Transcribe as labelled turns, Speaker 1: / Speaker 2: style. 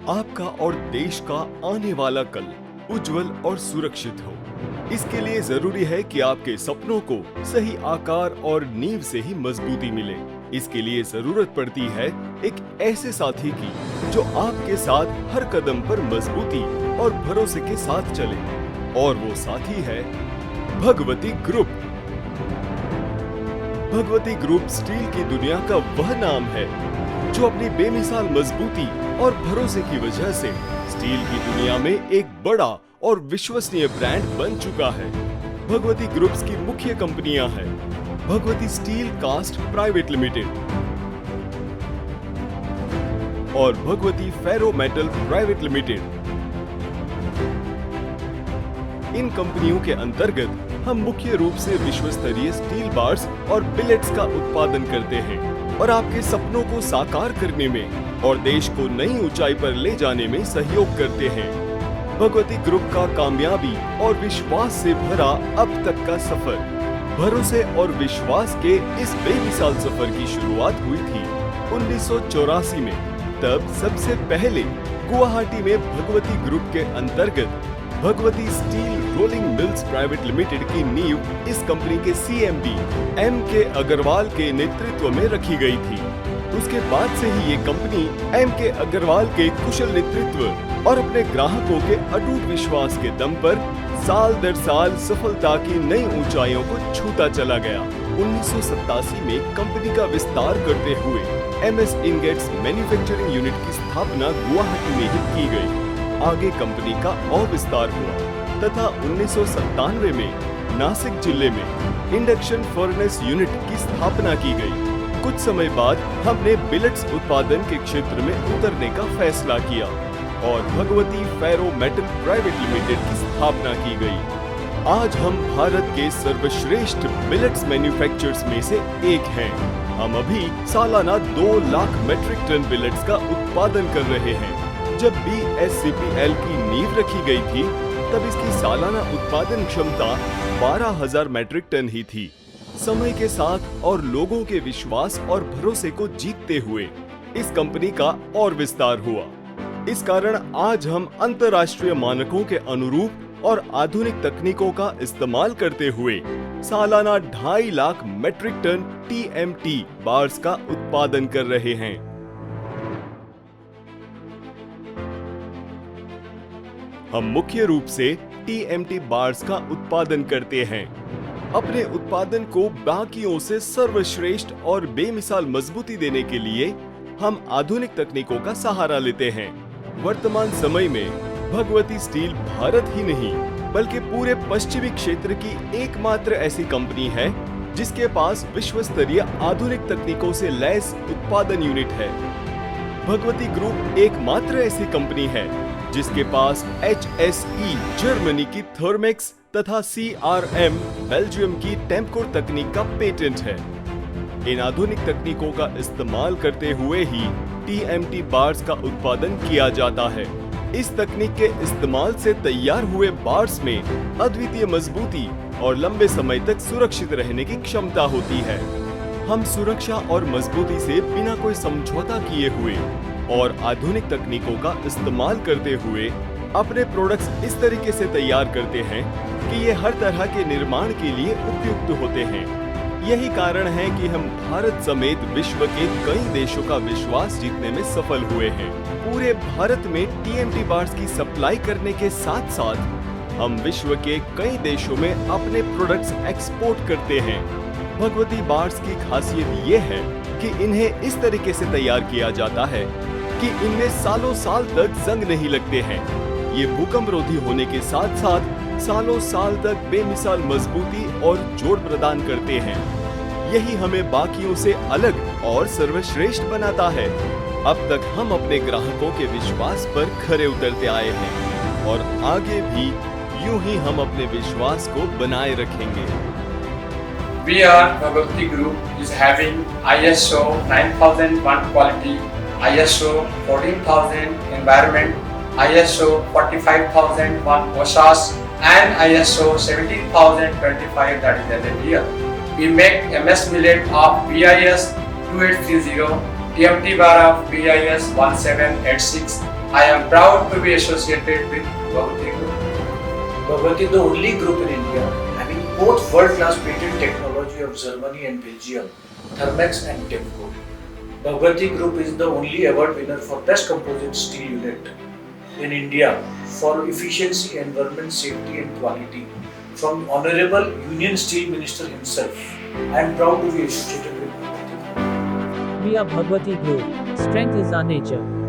Speaker 1: आपका और देश का आने वाला कल उज्जवल और सुरक्षित हो। इसके लिए जरूरी है कि आपके सपनों को सही आकार और नींव से ही मजबूती मिले। इसके लिए जरूरत पड़ती है एक ऐसे साथी की जो आपके साथ हर कदम पर मजबूती और भरोसे के साथ चले, और वो साथी है Bhagwati group. Bhagwati group steel की दुनिया का वह नाम है जो अपनी बेमिसाल मजबूती और भरोसे की वजह से स्टील की दुनिया में एक बड़ा और विश्वसनीय ब्रांड बन चुका है। भगवती ग्रुप्स की मुख्य कंपनियां हैं Bhagwati steel cast private limited और Bhagwati ferro metal private limited. इन कंपनियों के अंतर्गत हम मुख्य रूप से विश्व स्तरीय स्टील बार्स और बिलेट्स का उत्पादन करते हैं और आपके सपनों को साकार करने में और देश को नई ऊंचाई पर ले जाने में सहयोग करते हैं। भगवती ग्रुप का कामयाबी और विश्वास से भरा अब तक का सफर, भरोसे और विश्वास के इस बेमिसाल सफर की शुरुआत हुई थी 1984 में। तब सबसे पहले गुवाहाटी में भगवती ग्रुप के अंतर्गत Bhagwati steel rolling mills private limited की नींव इस कंपनी के सीएमडी M.K. अग्रवाल के नेतृत्व में रखी गई थी। उसके बाद से ही ये कंपनी M.K. अग्रवाल के कुशल नेतृत्व और अपने ग्राहकों के अटूट विश्वास के दम पर साल दर साल सफलता की नई ऊंचाइयों को छूता चला गया। 1987 में कंपनी का विस्तार करते हुए MS इंगेट्स मैन्युफैक्चरिंग यूनिट की स्थापना गुवाहाटी में ही की गई। आगे कंपनी का और विस्तार हुआ तथा 1997 में नासिक जिले में इंडक्शन फर्नेस यूनिट की स्थापना की गई। कुछ समय बाद हमने बिलेट्स उत्पादन के क्षेत्र में उतरने का फैसला किया और Bhagwati ferro metal private limited की स्थापना की गई। आज हम भारत के सर्वश्रेष्ठ बिलेट्स मैन्युफैक्चरर्स में से एक हैं। हम अभी सालाना 2 लाख मेट्रिक टन बिलेट्स का उत्पादन कर रहे हैं। जब BSCPL की नींव रखी गई थी तब इसकी सालाना उत्पादन क्षमता 12,000 मैट्रिक टन ही थी। समय के साथ और लोगों के विश्वास और भरोसे को जीतते हुए इस कंपनी का और विस्तार हुआ। इस कारण आज हम अंतर्राष्ट्रीय मानकों के अनुरूप और आधुनिक तकनीकों का इस्तेमाल करते हुए सालाना 2.5 lakh metric ton TMT bars का उत्पादन कर रहे हैं। हम मुख्य रूप से TMT बार्स का उत्पादन करते हैं। अपने उत्पादन को बाकियों से सर्वश्रेष्ठ और बेमिसाल मजबूती देने के लिए हम आधुनिक तकनीकों का सहारा लेते हैं। वर्तमान समय में भगवती स्टील भारत ही नहीं बल्कि पूरे पश्चिमी क्षेत्र की एकमात्र ऐसी कंपनी है जिसके पास विश्व स्तरीय आधुनिक तकनीकों से लैस उत्पादन यूनिट है। भगवती ग्रुप एकमात्र ऐसी कंपनी है जिसके पास HSE जर्मनी की थर्मेक्स तथा CRM बेल्जियम की टेम्पकोर तकनीक का पेटेंट है। इन आधुनिक तकनीकों का इस्तेमाल करते हुए ही TMT बार्स का उत्पादन किया जाता है। इस तकनीक के इस्तेमाल से तैयार हुए बार्स में अद्वितीय मजबूती और लंबे समय तक सुरक्षित रहने की क्षमता होती है। हम सुरक्षा और मजबूती से बिना कोई समझौता किए हुए और आधुनिक तकनीकों का इस्तेमाल करते हुए अपने प्रोडक्ट्स इस तरीके से तैयार करते हैं कि ये हर तरह के निर्माण के लिए उपयुक्त होते हैं। यही कारण है कि हम भारत समेत विश्व के कई देशों का विश्वास जीतने में सफल हुए हैं। पूरे भारत में TMT बार्स की सप्लाई करने के साथ साथ हम विश्व के कई देशों में अपने प्रोडक्ट्स एक्सपोर्ट करते हैं। भगवती बार्स की खासियत ये है कि इन्हें इस तरीके से तैयार किया जाता है कि इनमें सालों साल तक जंग नहीं लगते हैं। ये भूकंप रोधी होने के साथ साथ सालों साल तक बेमिसाल मजबूती और जोड़ प्रदान करते हैं। यही हमें बाकियों से अलग और सर्वश्रेष्ठ बनाता है। अब तक हम अपने ग्राहकों के विश्वास पर खरे उतरते आए हैं और आगे भी यूं ही हम अपने विश्वास को बनाए रखेंगे।
Speaker 2: We are Bhagavati Group is having ISO 9001 quality, ISO 14000 environment, ISO 45001 OSHAS and ISO 17025 that is LLDL. We make MS millet of BIS 2830, TMT bar of BIS 1786 I am proud to be associated with Bhagwati Group.
Speaker 3: Bhagwati, the only group in India having both world-class patent technology of Germany and Belgium, Thermex and Temco. Bhagwati Group is the only award winner for Best Composite Steel Unit in India for efficiency, environment, safety and quality from Honorable Union Steel Minister himself. I am proud to be associated with Bhagwati Group.
Speaker 4: We are Bhagwati Group. Strength is our nature.